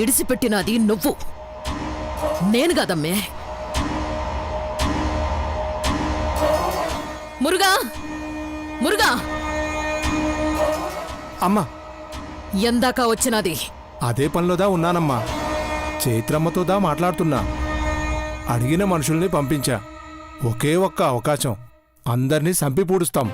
ఇడిసిపెట్టినది నువ్వు, నేను కదమ్మే. మురుగా, మురుగా, అమ్మా ఎందాక వచ్చినది? అదే పనిలోదా ఉన్నానమ్మా. చైత్రమ్మతోదా మాట్లాడుతున్నా. అడిగిన మనుషుల్ని పంపించా. ఒకే ఒక్క అవకాశం, అందర్నీ సంపి పూడుస్తాం.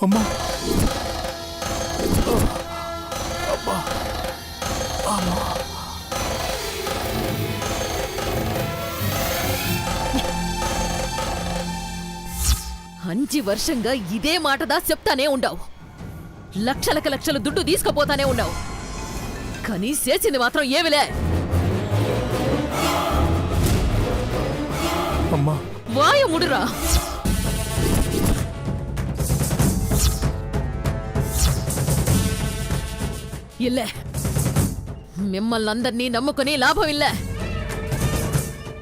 అమ్మా అంచి వర్షంగా ఇదే మాటదా చెప్తానే ఉండావు. లక్షలకు లక్షలు దుడ్డు తీసుకుపోతానే ఉన్నావు, కానీ చేసింది మాత్రం ఏమిలే. అమ్మా వాయ ముడురా. ఇల్లే మిమ్మల్ని అందరినీ నమ్ముకుని లాభం ఇల్లే.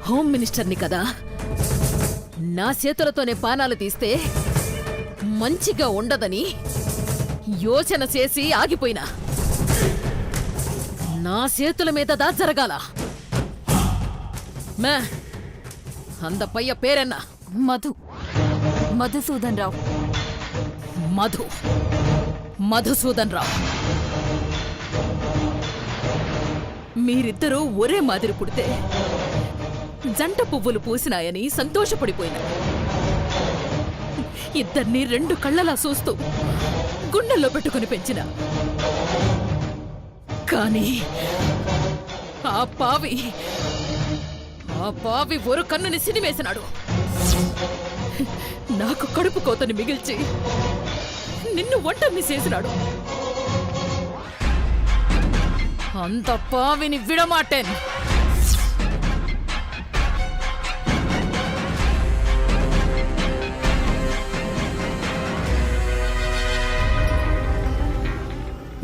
హోమ్ మినిస్టర్ని కదా, నా చేతులతోనే పానాలు తీస్తే మంచిగా ఉండదని యోచన చేసి ఆగిపోయినా. నా చేతుల మీద దా జరగాల. మే అంద పయ్య పేరెన్నా? మధుసూదన్ రావు. మధుసూదన్ రావు. మీరిద్దరూ ఒరే మాదిరి పుడితే జంట పువ్వులు పూసినాయని సంతోషపడిపోయినా. ఇద్దరినీ రెండు కళ్ళలా చూస్తూ గుండెల్లో పెట్టుకుని పెంచిన. కానీ ఆ పావి ఒరు కన్నుని సినివేసినాడు. నాకు కడుపు కోతని మిగిల్చి నిన్ను ఒంటరిని చేసినాడు. అంత పావిని విడమాటేన్.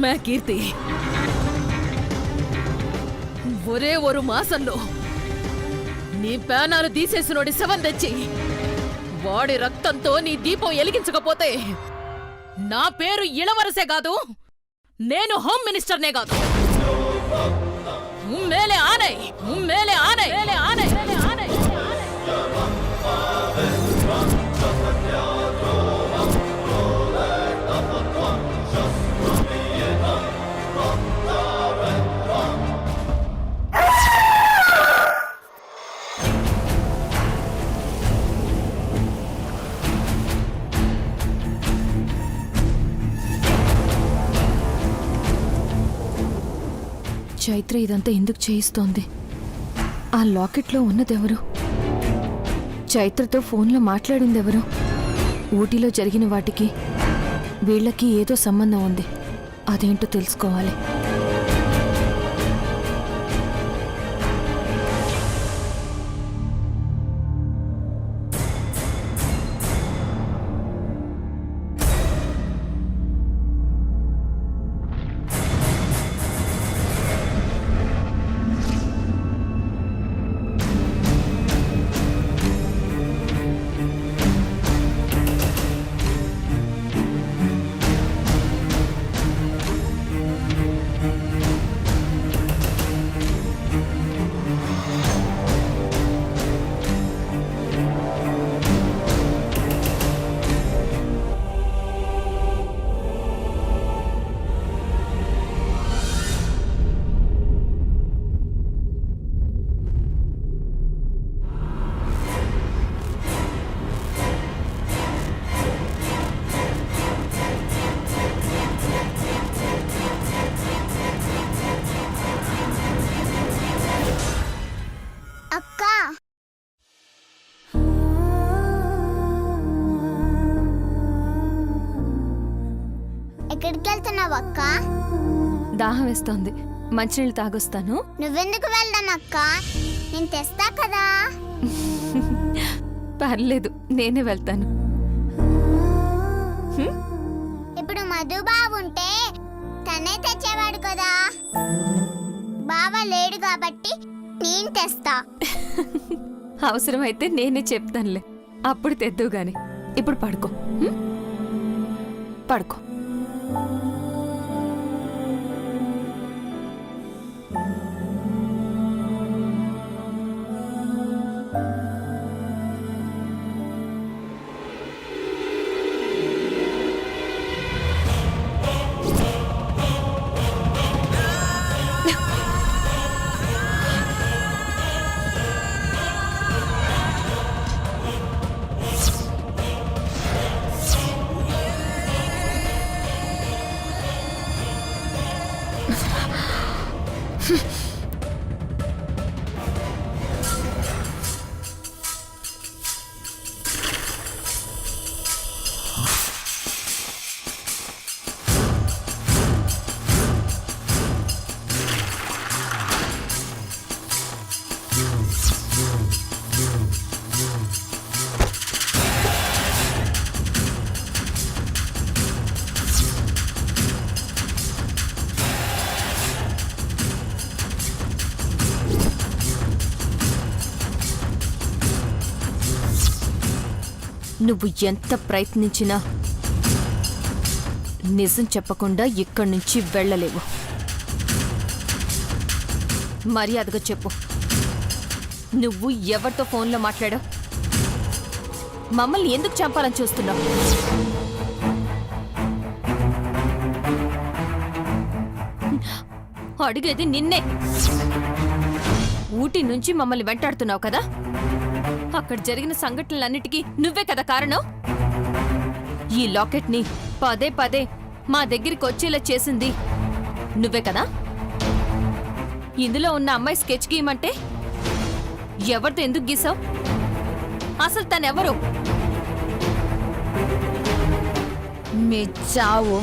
మే కీర్తి, ఒరే ఒరు మాసంలో నీ పేనాలు తీసేసినోడి శవం తెచ్చి వాడి రక్తంతో నీ దీపం ఎలిగించకపోతే నా పేరు ఇళవరసే కాదు, నేను హోమ్ మినిస్టర్నే కాదు. మేలే ఆనై, మేలే ఆనై, మేలే ఆనై, మేలే ఆనై. చైత్ర ఇదంతా ఎందుకు చేయిస్తోంది? ఆ లాకెట్లో ఉన్నదెవరు? చైత్రతో ఫోన్లో మాట్లాడిందెవరు? ఊటీలో జరిగిన వాటికి వీళ్ళకి ఏదో సంబంధం ఉంది. అదేంటో తెలుసుకోవాలి. ఎక్కడికి వెళ్తున్నావు అక్క? దాహం వేస్తోంది, మంచినీళ్ళు తాగొస్తాను. నువ్వెందుకు వెళ్దాం అక్క, నేను తెస్తా కదా. పర్లేదు, నేనే వెళ్తాను. ఇప్పుడు మధు బాగుంటే తనే తెచ్చేవాడు కదా. బావ లేడు కాబట్టి నేను తెస్తా. అవసరమైతే నేనే చెప్తానులే, అప్పుడు తెద్దు గాని. ఇప్పుడు పడుకో, హ్మ్? పడుకో. నువ్వు ఎంత ప్రయత్నించినా నిజం చెప్పకుండా ఇక్కడి నుంచి వెళ్ళలేవు. మర్యాదగా చెప్పు, నువ్వు ఎవరితో ఫోన్లో మాట్లాడావు? మమ్మల్ని ఎందుకు చంపాలని చూస్తున్నావు? అడిగేది నిన్నే. ఊటీ నుంచి మమ్మల్ని వెంటాడుతున్నావు కదా, అక్కడ జరిగిన సంఘటనలన్నిటికీ నువ్వే కదా కారణం. ఈ లాకెట్ని పదే పదే మా దగ్గరికి వచ్చేలా చేసింది నువ్వే కదా. ఇందులో ఉన్న అమ్మాయి స్కెచ్ గీయమంటే ఎవరితో ఎందుకు గీసావు? అసలు తనెవరు? మీ చావు.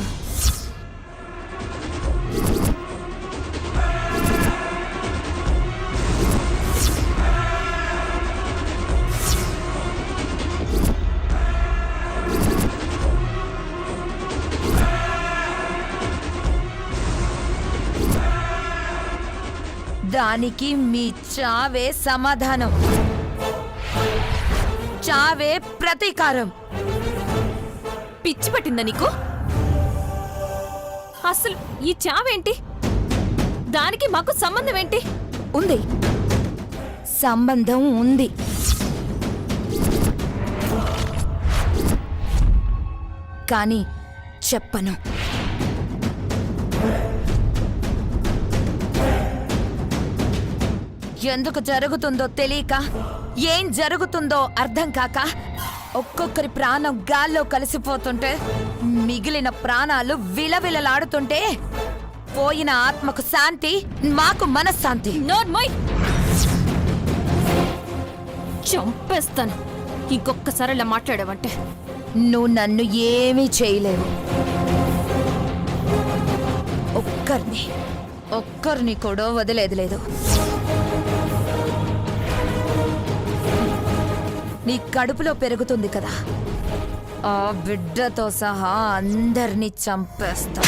దానికి మీ చావే సమాధానం, చావే ప్రతీకారం. పిచ్చి పట్టిందా నీకు? అసలు ఈ చావేంటి? దానికి మాకు సంబంధం ఏంటి? ఉంది, సంబంధం ఉంది. కానీ చెప్పను. ఎందుకు జరుగుతుందో తెలియక, ఏం జరుగుతుందో అర్థం కాక, ఒక్కొక్కరి ప్రాణం గాల్లో కలిసిపోతుంటే, మిగిలిన ప్రాణాలు విలవిలలాడుతుంటే, పోయిన ఆత్మకు శాంతి, మాకు మనశ్శాంతి. నోర్మోయ్, చంపేస్తాను ఇంకొక్కసారి ఇలా మాట్లాడావంటే. నువ్వు నన్ను ఏమీ చేయలేవు. ఒక్కరిని కూడా వదిలేదు లేదు. నీ కడుపులో పెరుగుతుంది కదా, ఆ బిడ్డతో సహా అందరినీ చంపేస్తా.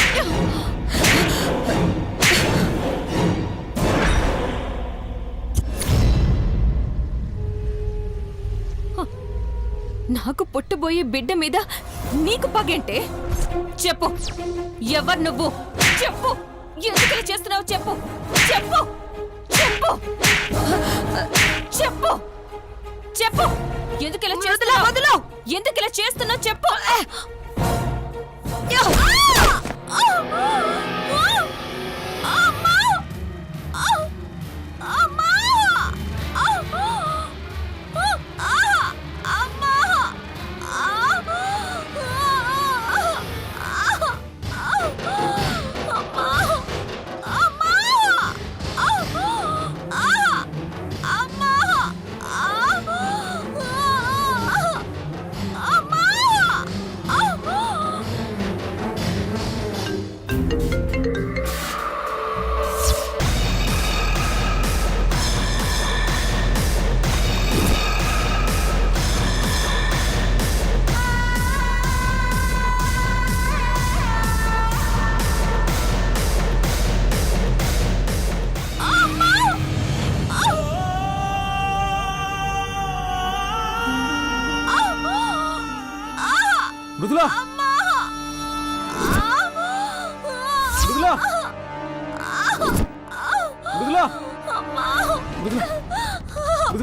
నాకు పుట్టబోయే బిడ్డ మీద నీకు పగేంటే? చెప్పు, ఎవరు నువ్వు? చెప్పు, ఎందుకు చేస్తున్నావు? చెప్పు చెప్పు చెప్పు చెప్పు చెప్పు. ఎందుకు ఇలా చేస్తున్నావు? వదలు. ఎందుకు ఇలా చేస్తున్నావు చెప్పు.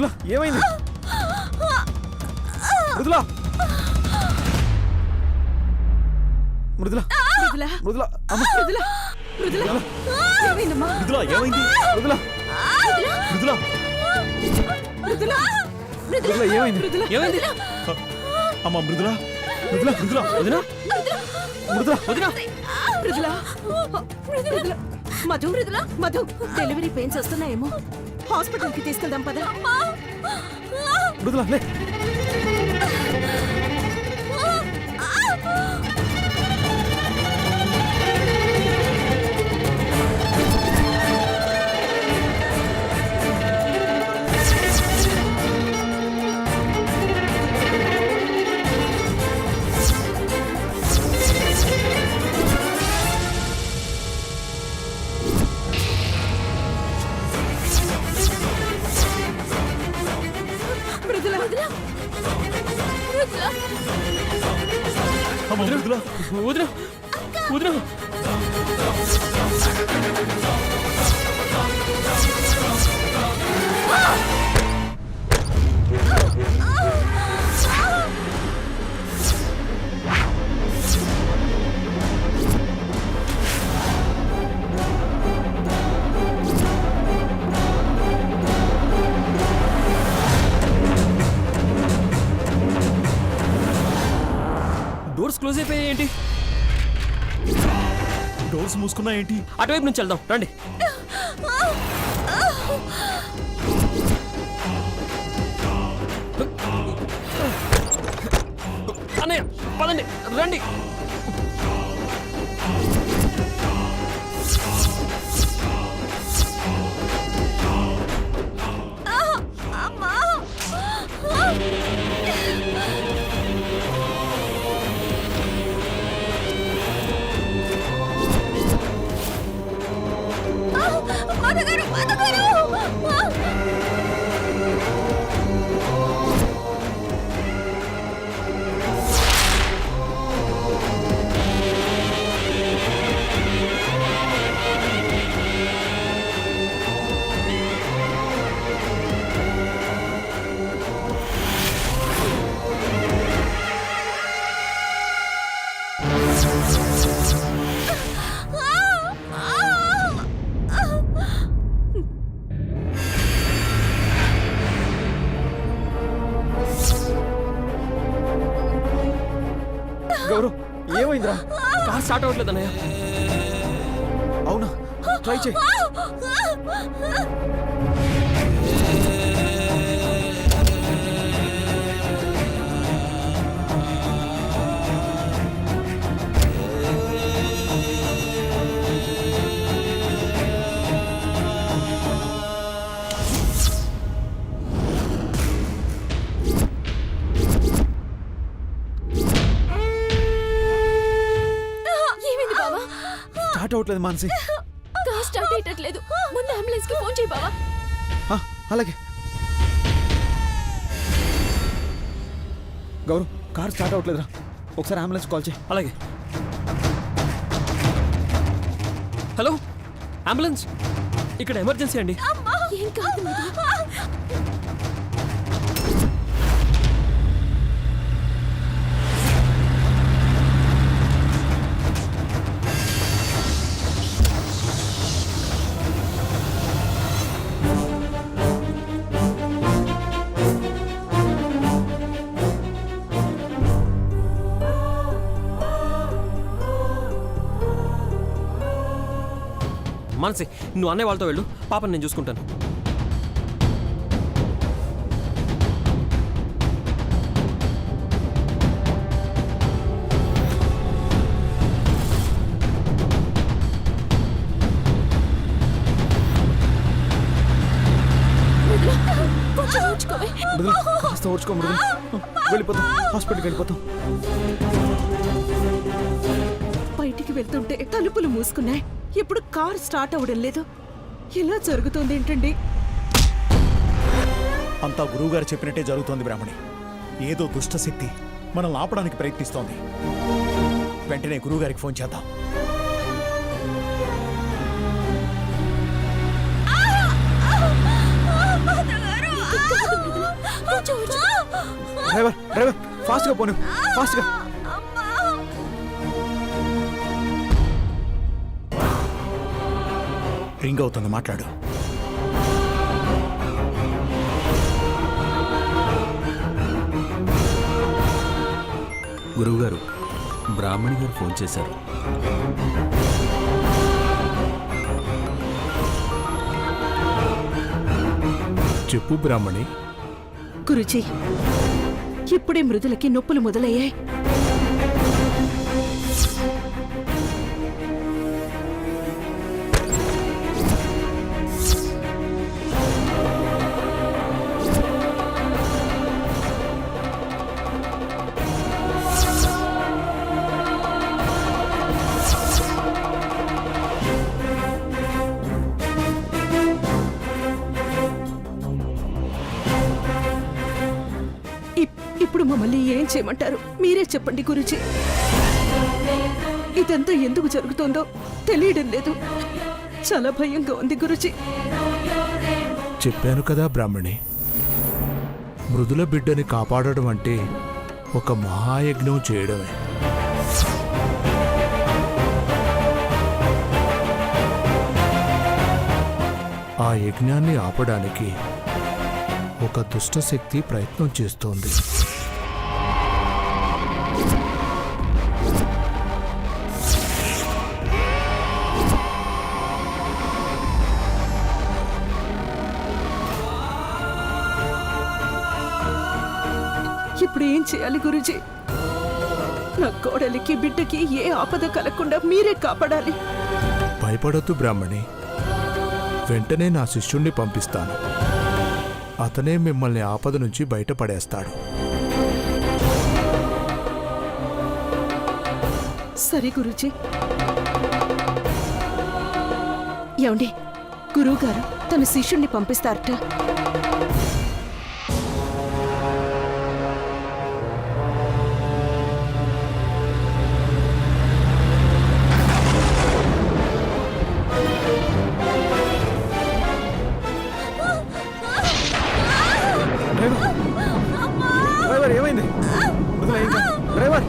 మృదుల ఏమైంది? మృదుల మృదుల మృదుల మృదుల అమ్మ మృదుల మృదుల ఏమైందమ్మా? మృదుల ఏమైంది? మృదుల మృదుల మృదుల మృదుల ఏమైంది? మృదుల ఏమైంది? అమ్మ మృదుల మృదుల మృదుల వదినా మృదుల వదినా మృదుల మృదుల మధు మధు డెలివరీ పెయిన్స్ వస్తున్నాయేమో, హాస్పిటల్ కి తీసుకెళ్దాం పద. మృదుల లే. మృదుల అమ్మ మృదుల వదినా వదినా డోర్స్ క్లోజ్ అయిపోయాయి ఏంటి? డోర్స్ మూసుకున్నా ఏంటి? అటువైపు నుంచి వెళ్దాం రండి. అన్నయ్య పదండి రండి. గౌరవ్ ఏమైందిరా? కార్ స్టార్ట్ అవ్వట్లేదు అన్నయ్య. అవునా? ట్రై చేయి. ఏమైంది బావా? స్టార్ట్ అవ్వట్లేదు మానసి. Car start అయ్యట్లేదు. ముందు అంబులెన్స్ కి ఫోన్ చేయి బావా. అలాగే గౌరవ్ కార్ స్టార్ట్ అవ్వట్లేదురా, ఒకసారి అంబులెన్స్ కాల్ చేయి. అలాగే. హలో అంబులెన్స్, ఇక్కడ ఎమర్జెన్సీ అండి. ఏం కాదు మధు. మానసి నువ్వు అన్నయ్య వాళ్ళతో వెళ్ళు, పాపని నేను చూసుకుంటాను. మృదుల కాస్త ఓర్చుకో మృదుల, వెళ్ళిపోతాం, హాస్పిటల్కి వెళ్ళిపోతాం. బయటికి వెళ్తుంటే తలుపులు మూసుకున్నాయి. ఇప్పుడు కార్ స్టార్ట్ అవ్వడం లేదు. ఎలా జరుగుతుంది ఏంటండి? అంతా గురువుగారు చెప్పినట్టే జరుగుతోంది బ్రాహ్మణి. ఏదో దుష్టశక్తి మనల్ని ఆపడానికి ప్రయత్నిస్తోంది. వెంటనే గురువుగారికి ఫోన్ చేద్దాం. డ్రైవర్ డ్రైవర్ ఫాస్ట్గా పోను ఫాస్ట్గా. రింగ్ అవుతుంది, మాట్లాడు. గురువుగారు, బ్రాహ్మణి గారు ఫోన్ చేశారు. చెప్పు బ్రాహ్మణి. గురుజీ, ఇప్పుడే మృదులకి నొప్పులు మొదలయ్యాయి. ఇప్పుడు మమ్మల్ని ఏం చేయమంటారు? మీరే చెప్పండి గురుజీ. ఇదంతా ఎందుకు జరుగుతుందో తెలియడం లేదు. చాలా భయంగా ఉంది గురుజీ. చెప్పాను కదా బ్రాహ్మణి, మృదుల బిడ్డని కాపాడడం అంటే ఒక మహాయజ్ఞం చేయడమే. ఆ యజ్ఞాన్ని ఆపడానికి ఒక దుష్టశక్తి ప్రయత్నం చేస్తోంది. ఇప్పుడు ఏం చేయాలి గురుజీ? నా కోడలికి బిడ్డకి ఏ ఆపద కలగకుండా మీరే కాపాడాలి. భయపడొద్దు బ్రాహ్మణి, వెంటనే నా శిష్యుణ్ణి పంపిస్తాను. అతనే మిమ్మల్ని ఆపద నుంచి బయటపడేస్తాడు. సరే గురుజీ. ఏమండి, గురువుగారు తన శిష్యుణ్ణి పంపిస్తారట. డ్రైవర్ ఏమైంది? డ్రైవర్ డ్రైవర్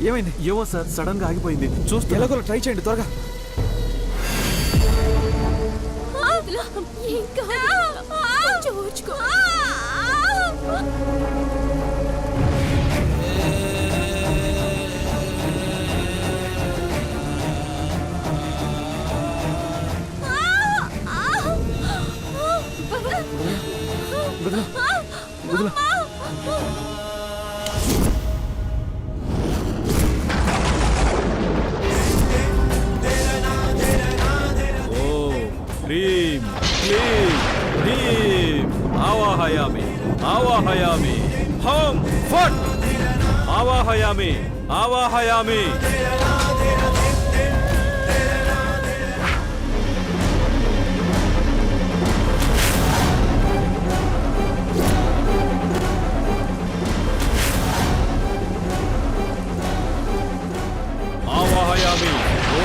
ఏమైంది? ఏమో సార్, సడన్ గా ఆగిపోయింది. చూస్తే ఎలాగో ట్రై చేయండి త్వరగా. మృదుల, మృదుల. హ్రీం క్లీం హ్రీం ఆవాహయామి ఆవాహయామి హం ఫట్ ఆవాహయామి ఆవాహయామి. ఆవాహయామి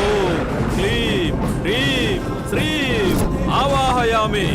ఓం క్లీం హ్రీం శ్రీం ఆవాహయామి.